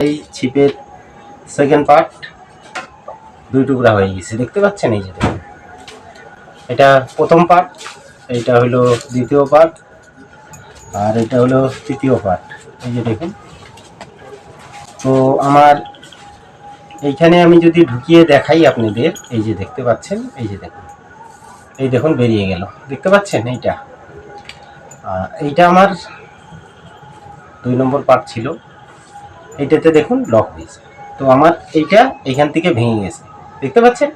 এই ছিপের second part দুই টুকরা হয়ে গেছে, দেখতে পাচ্ছেন? এই যে দেখুন, এটা প্রথম পার্ট, এইটা হলো দ্বিতীয় পার্ট, আর এটা হলো তৃতীয় পার্ট। এই যে দেখুন, তো আমার এইখানে আমি যদি ঢুকিয়ে দেখাই আপনাদের, এই যে দেখতে পাচ্ছেন, এই যে দেখুন, এই দেখুন বেরিয়ে গেল, দেখতে পাচ্ছেন? এইটা আমার 2 নম্বর পার্ট ছিল, এইটাতে দেখুন লক হয়েছে। তো আমার এইটা এইখান থেকে ভেঙে গেছে, দেখতে পাচ্ছেন?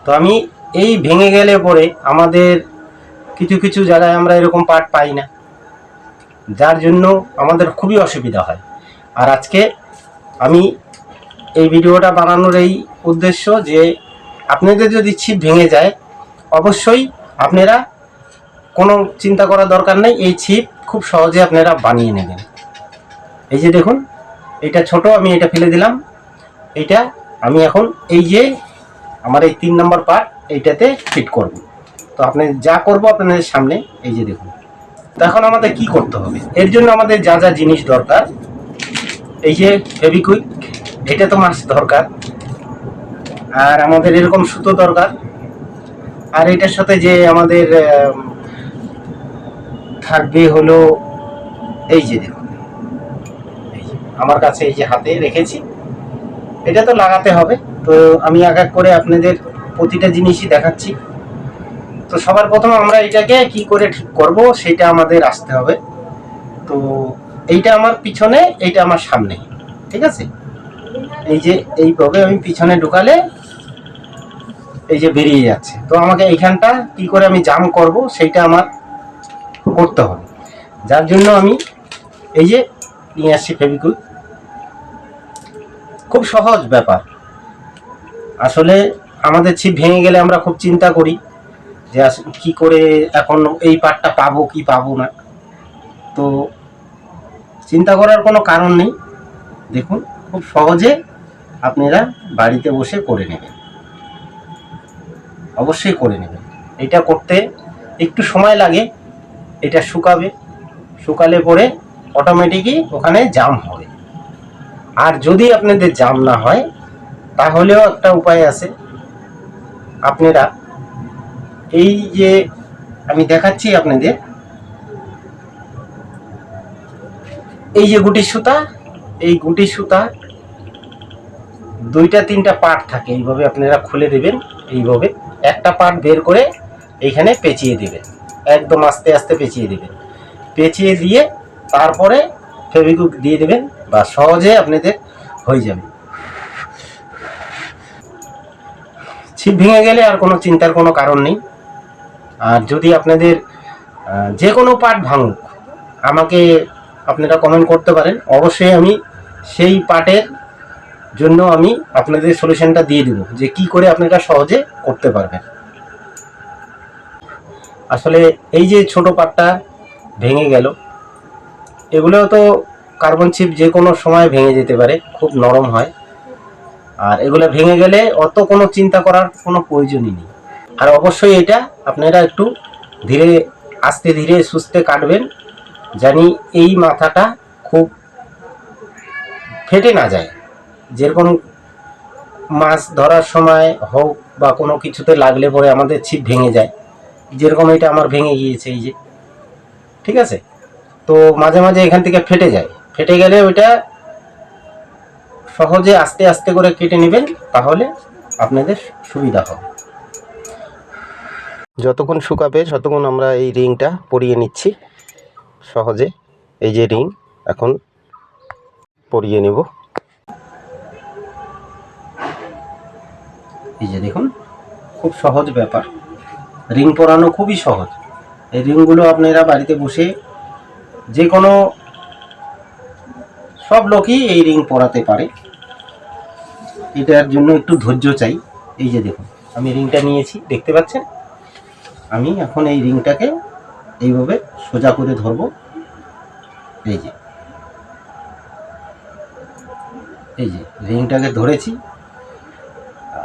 তো আমি এই ভেঙে গেলে পরে আমাদের কিছু কিছু জায়গায় আমরা এরকম পার্ট পাই না, যার জন্য আমাদের খুবই অসুবিধা হয়। আর আজকে আমি এই ভিডিওটা বানানোর এই উদ্দেশ্য যে আপনাদের যদি ছিপ ভেঙে যায়, অবশ্যই আপনারা কোনো চিন্তা করার দরকার নেই, এই ছিপ খুব সহজে আপনারা বানিয়ে নেবেন। এই যে দেখুন, এটা ছোট, আমি এটা ফেলে দিলাম। এইটা আমি এখন এই যে আমার এই 3 নম্বর পার্ট এইটাতে ফিট করব। তো আপনি যা করব আপনাদের সামনে, এই যে দেখুন। তো এখন আমাদের কি করতে হবে, এর জন্য আমাদের যা যা জিনিস দরকার, এই যে ফেভিকুইক, এটা তো মাস্ট দরকার, আর আমাদের এরকম সুতো দরকার, আর এটার সাথে যে আমাদের থাকবে হলো এই যে দেখুন, এই যে আমার কাছে এই যে হাতে রেখেছি, এটা তো লাগাতে হবে। তো আমি এক এক করে আপনাদের প্রতিটা জিনিসই দেখাচ্ছি। তো সবার প্রথমে আমরা এটাকে কি করে ঠিক করব সেটা আমাদের আসতে হবে। তো এইটা আমার পিছনে, এইটা আমার সামনে, ঠিক আছে? এই যে এইভাবে আমি পিছনে ঢুকালে এই যে বেরিয়ে যাচ্ছে। তো আমাকে এইখানটা কি করে আমি জাম করব সেইটা আমার করতে হবে, যার জন্য আমি এই যে নিয়ে আসছি ফেভিকুইক। খুব সহজ ব্যাপার। আসলে আমাদের ছিপ ভেঙে গেলে আমরা খুব চিন্তা করি যে কি করে এখন এই পার্টটা পাবো কি পাবো না। তো চিন্তা করার কোনো কারণ নেই, দেখুন খুব সহজে আপনারা বাড়িতে বসে করে নেবেন, অবশ্যই করে নেবেন। এটা করতে একটু সময় লাগে, এটা শুকাবে, শুকালে পরে অটোমেটিকই ওখানে জাম হবে। আর যদি আপনাদের জাম না হয় তাহলেও একটা উপায় আছে, আপনারা এই যে আমি দেখাচ্ছি আপনাদের, এই যে গুটি সুতা, এই গুটি সুতা 2টা 3টা পার্ট থাকে, এইভাবে আপনারা খুলে দেবেন। এইভাবে একটা পার্ট বের করে এইখানে পেঁচিয়ে দেবেন, একদম আস্তে আস্তে পেঁচিয়ে দেবেন। পেঁচিয়ে দিয়ে তারপরে ফেভিকুইক দিয়ে দেবেন, বা সহজে আপনাদের হয়ে যাবে। ছিপ ভেঙে গেলে আর কোনো চিন্তার কোনো কারণ নেই। আর যদি আপনাদের যে কোনো পার্ট ভাঙুক, আমাকে আপনারা কমেন্ট করতে পারেন, অবশ্যই আমি সেই পার্টের জন্য আমি আপনাদের সলিউশনটা দিয়ে দেব যে কি করে আপনারা সহজে করতে পারবেন। আসলে এই যে ছোট পার্টটা ভেঙে গেল, এগুলো তো কার্বন চিপ যে কোনো সময় ভেঙে যেতে পারে, খুব নরম হয়। আর এগুলো ভেঙে গেলে অত কোনো চিন্তা করার কোনো প্রয়োজনই নেই। আর অবশ্যই এটা আপনারা একটু ধীরে আস্তে ধীরে সুস্থে কাটবেন, জানি এই মাথাটা খুব ফেটে না যায়। যেরকম মাছ ধরার সময় হোক বা কোনো কিছুতে লাগলে পরে আমাদের ছিপ ভেঙে যায়, যেরকম এটা আমার ভেঙে গিয়েছে, এই যে, ঠিক আছে? তো মাঝে মাঝে এখান থেকে ফেটে যায়, ফেটে গেলে ওইটা সহজে আস্তে আস্তে করে কেটে নেবেন, তাহলে আপনাদের সুবিধা হবে। যতক্ষণ শুকাবে ততক্ষণ আমরা এই রিংটা পরিয়ে নিচ্ছি সহজে। এই যে রিং এখন পরিয়ে নেব। এই যে দেখুন, খুব সহজ ব্যাপার, রিং পরানো খুবই সহজ। এই রিংগুলো আপনারা বাড়িতে বসে যে কোনো সব লোকই এই রিং পরাতে পারে, এটার জন্য একটু ধৈর্য চাই। এই যে দেখুন, আমি রিংটা নিয়েছি, দেখতে পাচ্ছেন? আমি এখন এই রিংটাকে এইভাবে সোজা করে ধরবো, এই যে রিংটাকে ধরেছি।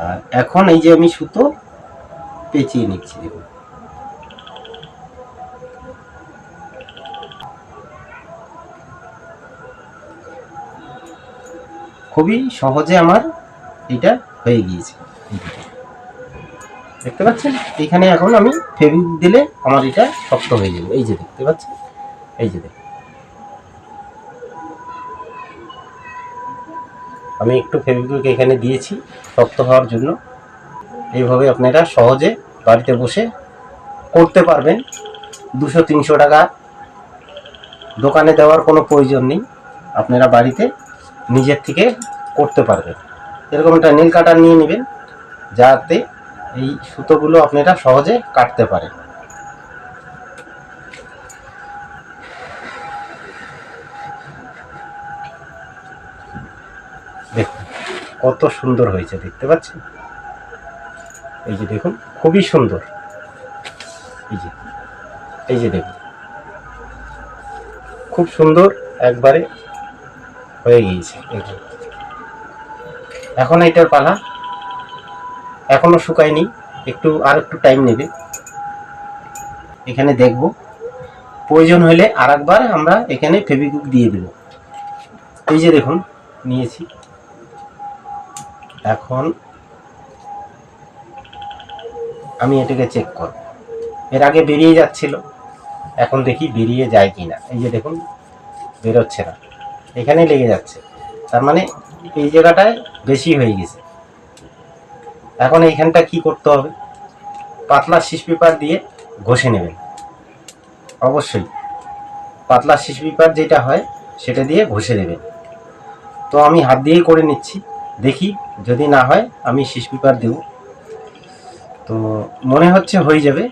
আর এখন এই যে আমি সুতো পেঁচিয়ে নিচ্ছি, দেখুন। খুবই সহজে আমার এটা হয়ে গিয়েছে। দেখতে পাচ্ছেন, এখানে এখন আমি ফেভিকুইক দিলে আমার এটা শক্ত হয়ে যাবে। এই যে দেখতে পাচ্ছেন, এই যে দেখুন, আমি একটু ফেভিকুইক এখানে দিয়েছি শক্ত হওয়ার জন্য। এইভাবে আপনারা সহজে বাড়িতে বসে করতে পারবেন। 200-300 টাকা দোকানে দেওয়ার কোনো প্রয়োজন নেই, আপনারা বাড়িতে নিজের থেকে করতে পারবেন। এরকম একটা নীল কাটার নিয়ে নেবেন, যাতে এই সুতোগুলো আপনারা সহজে কাটতে পারেন। দেখুন কত সুন্দর হয়েছে, দেখতে পাচ্ছেন? এই যে দেখুন, খুবই সুন্দর। এই যে দেখুন, খুব সুন্দর একবারে হয়ে গিয়েছে। এখন এটার পালা, এখনো শুকায়নি, আর একটু টাইম নেবে। এখানে দেখব, প্রয়োজন হলে আরেকবার আমরা এখানে ফেভিকুইক দিয়ে দেব। এই যে দেখুন নিয়েছি। এখন আমি এটাকে চেক করব। এর আগে বেরিয়ে যাচ্ছিল, এখন দেখি বেরিয়ে যায় কিনা। এই যে দেখুন, বেরোচ্ছে না, এখানে লেগে যাচ্ছে, তার মানে এই জায়গাটায় বেশি হয়ে গেছে। এখন এইখানটা কি করতে হবে, পাতলা শিস পেপার দিয়ে ঘষে নেবেন। অবশ্যই পাতলা শিস পেপার যেটা হয় সেটা দিয়ে ঘষে দেবেন। তো আমি হাত দিয়েই করে নিচ্ছি, দেখি যদি না হয় আমি শিস পেপার দেব। তো মনে হচ্ছে হয়ে যাবে।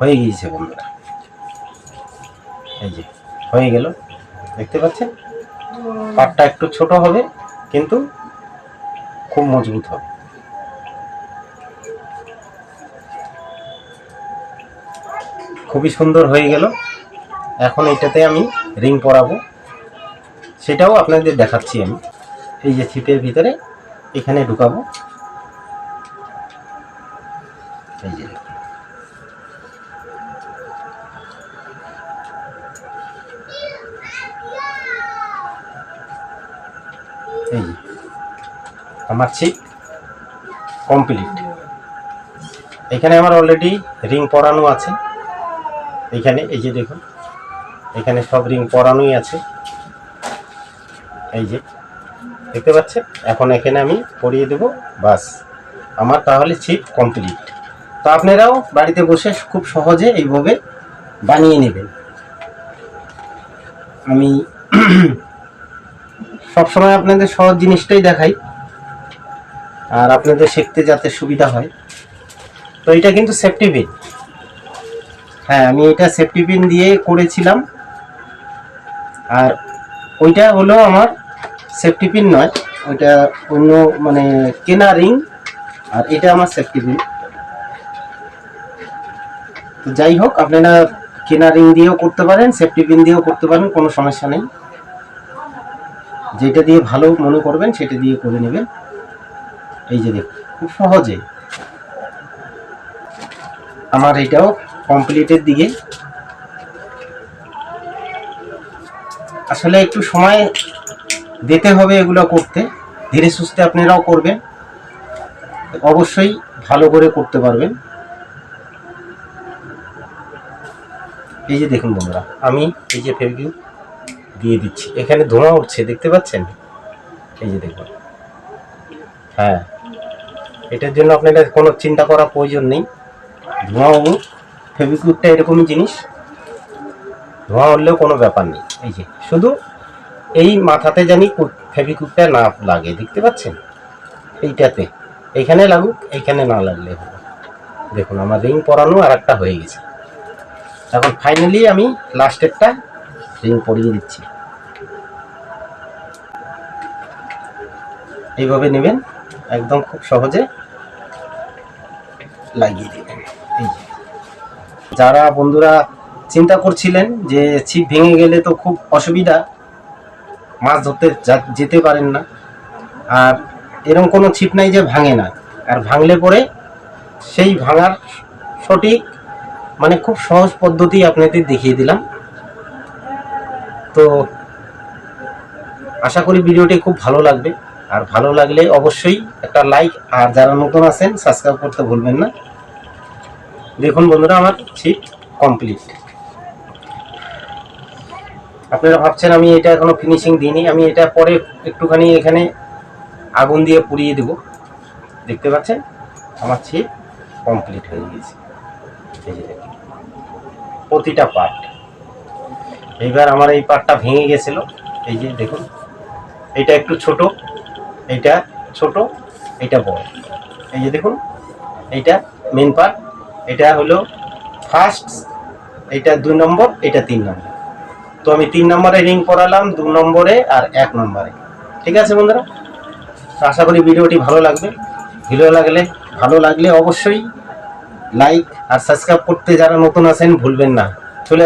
হয়ে গিয়েছে বন্ধুরা, এই যে হয়ে গেল। দেখতে পাচ্ছেন, পাটটা একটু ছোট হবে কিন্তু খুব মজবুত হবে। খুবই সুন্দর হয়ে গেল। এখন এটাতে আমি রিং পরাবো, সেটাও আপনাদের দেখাচ্ছি আমি। এই যে ছিপের ভিতরে এখানে ঢুকাবো। এই যে আমার ছিপ কমপ্লিট। এখানে আমার অলরেডি রিং পরানো আছে। এখানে এই যে দেখুন, এখানে সব রিং পরানোই আছে। এই যে দেখতে পাচ্ছেন, এখন এখানে আমি পরিয়ে দেব, বাস আমার তাহলে ছিপ কমপ্লিট। তো আপনারাও বাড়িতে বসে খুব সহজে এইভাবে বানিয়ে নেবেন। আমি সবসময় আপনাদের সহজ জিনিসটাই দেখাই, আর আপনাদের শিখতে যাতে সুবিধা হয়। তো এটা কিন্তু সেফটি পিন, হ্যাঁ আমি এটা সেফটি পিন দিয়ে করেছিলাম। আর ওইটা হলো আমার সেফটি পিন নয়, ওইটা অন্য মানে কেনা রিং, আর এটা আমার সেফটি পিন। তো যাই হোক, আপনারা কেনা রিং দিয়েও করতে পারেন, সেফটি পিন দিয়েও করতে পারেন, কোনো সমস্যা নেই। যেটা দিয়ে ভালো মনে করবেন সেটা দিয়ে করে নেবেন। এই যে দেখুন, খুব সহজে আমার এটাও কমপ্লিটের দিকে। আসলে একটু সময় দিতে হবে এগুলো করতে, ধীরে সুস্থে আপনারাও করবেন, অবশ্যই ভালো করে করতে পারবেন। এই যে দেখুন বন্ধুরা, আমি এই যে ফেভিকুইক দিয়ে দিচ্ছি, এখানে ধোঁয়া উঠছে, দেখতে পাচ্ছেন? এই যে দেখুন, হ্যাঁ এটার জন্য আপনাদের কোনো চিন্তা করার প্রয়োজন নেই। ধোঁয়া উঠুক, ফেভিকুইকটা এরকমই জিনিস, ধোঁয়া উঠলেও কোনো ব্যাপার নেই। এই যে শুধু এই মাথাতে জানি ফেভিকুইকটা না লাগে, দেখতে পাচ্ছেন? এইটাতে এইখানে লাগুক, এইখানে না লাগলে হবে। দেখুন আমার রিং পরানো আর একটা হয়ে গেছে। এখন ফাইনালি আমি লাস্টেরটা রিং পরিয়ে দিচ্ছি। এইভাবে নেবেন, একদম খুব সহজে লাগিয়ে দেবেন। এই যে যারা বন্ধুরা চিন্তা করছিলেন যে ছিপ ভেঙে গেলে তো খুব অসুবিধা, মাছ ধরতে যেতে পারেন না, আর এরকম কোনো ছিপ নাই যে ভাঙে না, আর ভাঙলে পরে সেই ভাঙার সঠিক মানে খুব সহজ পদ্ধতি আপনাদের দেখিয়ে দিলাম। তো আশা করি ভিডিওটি খুব ভালো লাগবে, আর ভালো লাগলে অবশ্যই একটা লাইক, আর যারা নতুন আছেন সাবস্ক্রাইব করতে ভুলবেন না। দেখুন বন্ধুরা, আমার ছিট কমপ্লিট। আপনারা ভাবছেন আমি এটা এখনো ফিনিশিং দিইনি, আমি এটা পরে একটুখানি এখানে আগুন দিয়ে পুড়িয়ে দেব। দেখতে পাচ্ছেন আমার ছিট কমপ্লিট হয়ে গেছে, এই যে দেখুন প্রতিটা পার্ট। এইবার আমার এই পার্টটা ভেঙে গেছিল, এই যে দেখুন এটা একটু ছোট, এইটা ছোট, এটা বড়। এই যে দেখুন এইটা মেন পার্ট, এটা হলো ফার্স্ট, এটা 2 নম্বর, এটা 3 নম্বর। তো আমি 3 নম্বরে রিং পরালাম, 2 নম্বরে আর 1 নম্বরে। ঠিক আছে বন্ধুরা, তো আশা করি ভিডিওটি ভালো লাগবে। ভালো লাগলে অবশ্যই লাইক আর সাবস্ক্রাইব করতে যারা নতুন আছেন ভুলবেন না। চলে